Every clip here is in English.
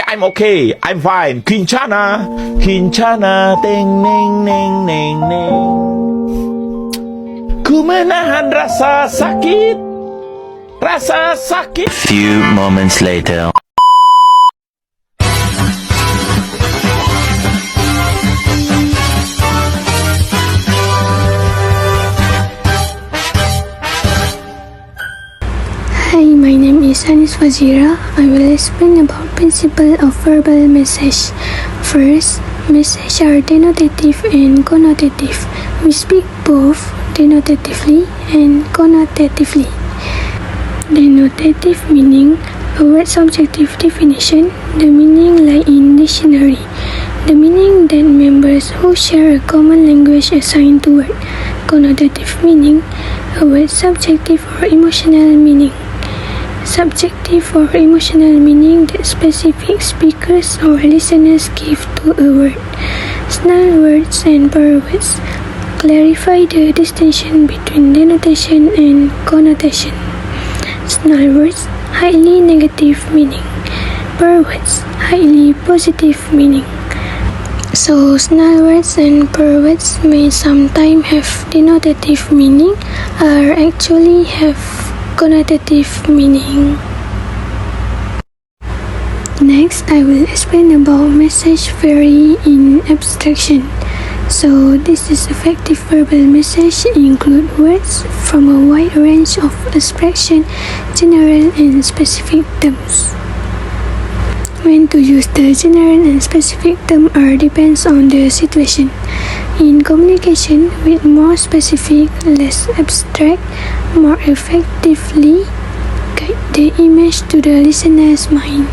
I'm okay. I'm fine. Kincana. Kincana. Teng, neng, neng, neng, neng. Ku menahan rasa sakit. Rasa sakit. Few moments later. Hi, my name is FAZIRA. I will explain about principle of verbal message. First, messages are denotative and connotative. We speak both denotatively and connotatively. Denotative meaning, a word's objective definition, the meaning lie in dictionary. The meaning that members who share a common language assign to word. Connotative meaning, a word's subjective or emotional meaning. Subjective or emotional meaning that specific speakers or listeners give to a word. Snarl words and purr words clarify the distinction between denotation and connotation. Snarl words, highly negative meaning. Purr words, highly positive meaning. So, snarl words and purr words may sometimes have denotative meaning or actually have connotative meaning. Next, I will explain about message theory in abstraction. So, this is effective verbal message include words from a wide range of abstraction, general and specific terms. When to use the general and specific term depends on the situation. In communication with more specific, less abstract, more effectively guide the image to the listener's mind.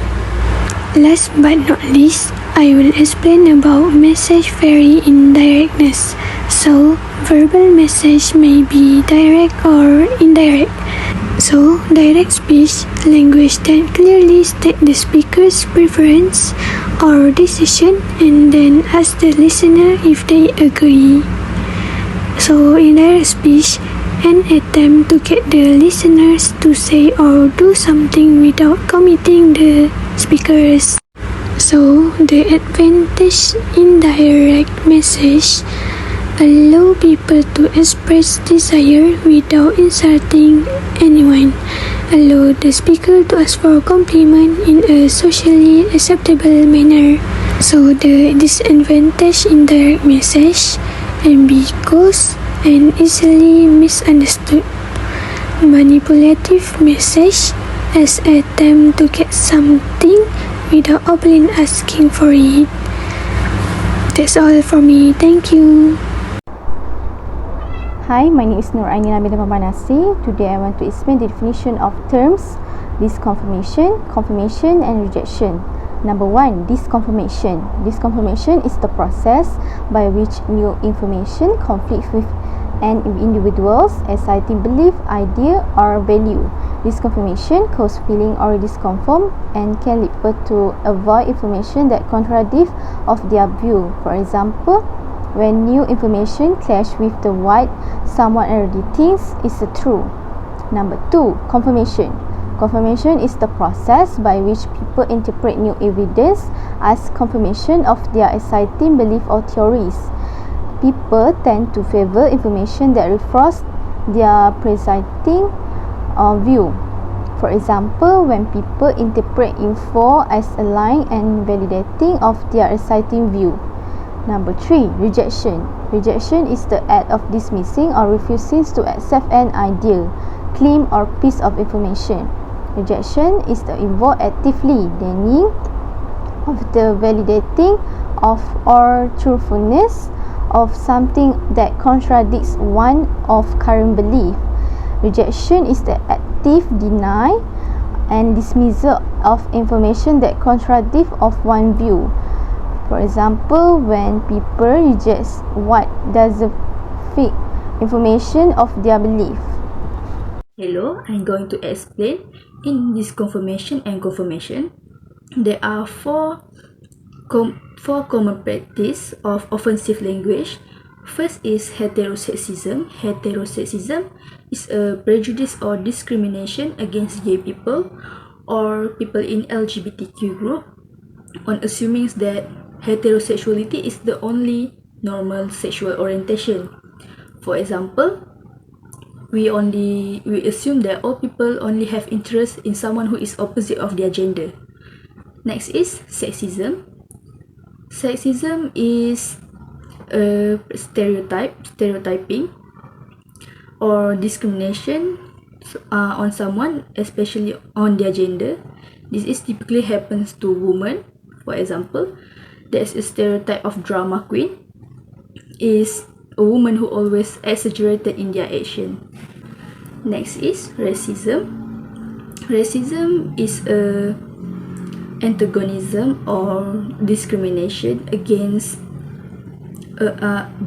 Last but not least, I will explain about message theory in directness. So, verbal message may be direct or indirect. So, direct speech, language that clearly states the speaker's preference or decision and then ask the listener if they agree. So, indirect speech, an attempt to get the listeners to say or do something without committing the speakers. So, the advantage in direct message allow people to express desire without insulting anyone, allow the speaker to ask for a compliment in a socially acceptable manner. So the disadvantage in direct message, ambiguous and easily misunderstood. Manipulative message as attempt to get something without openly asking for it. That's all for me. Thank you. Hi, my name is NABILAH NASIR. Today I want to explain the definition of terms disconfirmation, confirmation and rejection. Number 1, disconfirmation. Disconfirmation is the process by which new information conflicts with an individual's exciting belief, idea or value. Disconfirmation causes feeling or disconform and can lead people to avoid information that contradicts of their view. For example, when new information clashes with the what someone already thinks is true. Number 2, confirmation. Confirmation is the process by which people interpret new evidence as confirmation of their exciting belief or theories. People tend to favor information that reflects their presiding view. For example, when people interpret info as aligned and validating of their exciting view. Number 3, rejection. Rejection is the act of dismissing or refusing to accept an idea, claim or piece of information. Rejection is the involved actively denying of the validating of or truthfulness of something that contradicts one of current belief. Rejection is the active denial and dismissal of information that contradicts of one view. For example, when people reject what doesn't fit information of their belief. Hello, I'm going to explain in this confirmation and confirmation. There are four common practice of offensive language. First is heterosexism. Heterosexism is a prejudice or discrimination against gay people or people in LGBTQ group. on assuming that heterosexuality is the only normal sexual orientation. For example, we assume that all people only have interest in someone who is opposite of their gender. Next is sexism. Sexism is a stereotyping or discrimination on someone, especially on their gender. This is typically happens to women. For example, there's a stereotype of drama queen is a woman who always exaggerated in their action. Next is racism. Racism is a antagonism or discrimination against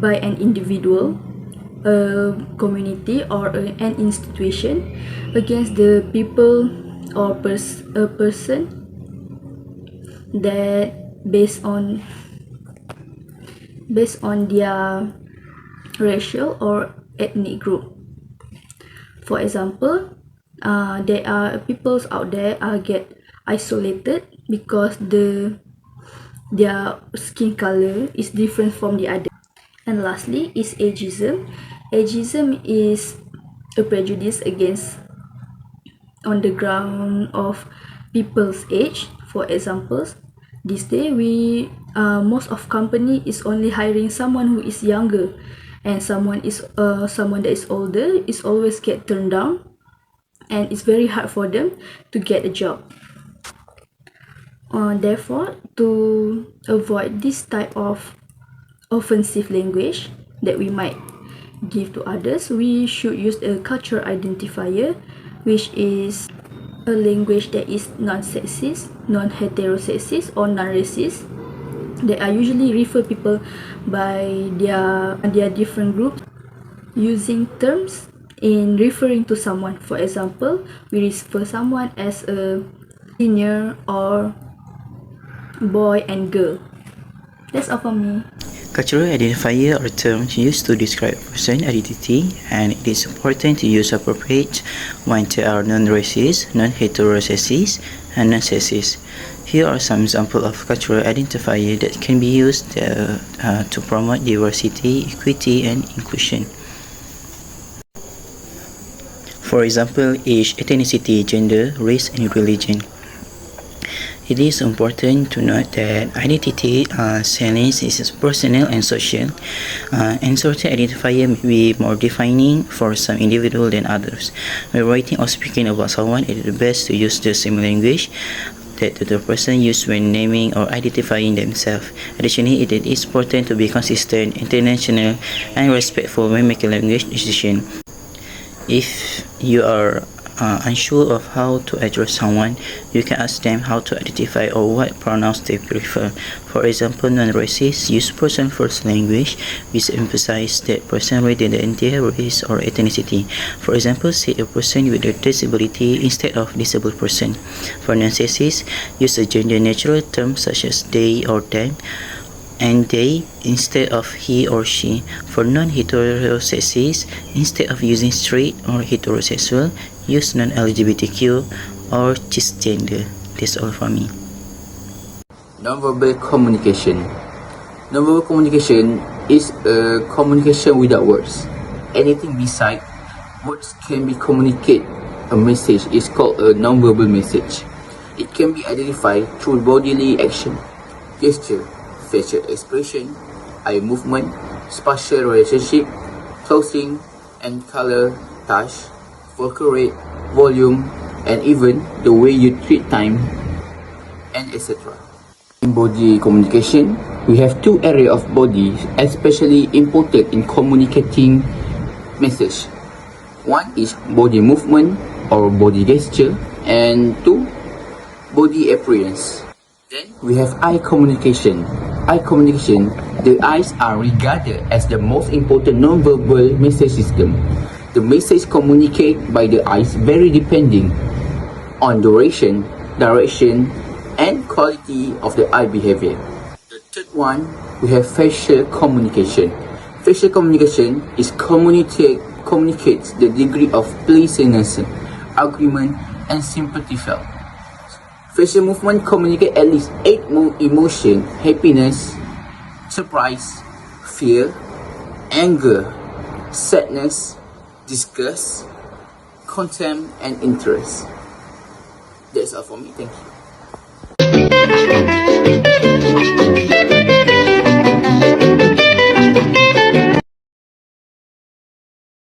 by an individual, a community, or an institution against the people or a person that based on their racial or ethnic group. For example, there are peoples out there get isolated because their skin color is different from the other. And lastly is ageism. Ageism is a prejudice against on the ground of people's age. For examples, this day most of company is only hiring someone who is younger, and someone that is older is always get turned down, and it's very hard for them to get a job. Therefore, to avoid this type of offensive language that we might give to others, we should use a cultural identifier, which is a language that is non-sexist, non-heterosexist, or non-racist. They are usually refer people by their different groups using terms in referring to someone. For example, we refer someone as a senior or boy and girl. That's all for me. Cultural identifier are terms used to describe person identity, and it is important to use appropriate when they are non-racist, non-heterosexist, and non-sexist. Here are some examples of cultural identifier that can be used to promote diversity, equity, and inclusion. For example, age, ethnicity, gender, race, and religion. It is important to note that identity salience is personal and social, and certain identifier may be more defining for some individual than others. When writing or speaking about someone, it is best to use the same language that the person used when naming or identifying themselves. Additionally, it is important to be consistent, international, and respectful when making language decisions. If you are unsure of how to address someone, you can ask them how to identify or what pronouns they prefer. For example, non-racists use person first language, which emphasizes that person rather than their race or ethnicity. For example, say a person with a disability instead of disabled person. For non-racists, use a gender neutral term such as they or them, and they instead of he or she. For non-heterosexist, instead of using straight or heterosexual, use non-LGBTQ or cisgender. That's all for me. Nonverbal communication. Nonverbal communication is a communication without words. Anything beside words can be communicate a message is called a nonverbal message. It can be identified through bodily action, gesture, facial expression, eye movement, spatial relationship, clothing and color, touch, vocal rate, volume, and even the way you treat time, and etc. In body communication, we have two areas of body especially important in communicating message. One is body movement or body gesture, and two, body appearance. Then we have eye communication. Eye communication, the eyes are regarded as the most important non-verbal message system. The message communicated by the eyes vary depending on duration, direction, and quality of the eye behavior. The third one, we have facial communication. Facial communication is communicates the degree of pleasantness, agreement, and sympathy felt. Facial movement communicate at least 8 emotion: happiness, surprise, fear, anger, sadness, disgust, contempt, and interest. That's all for me. Thank you.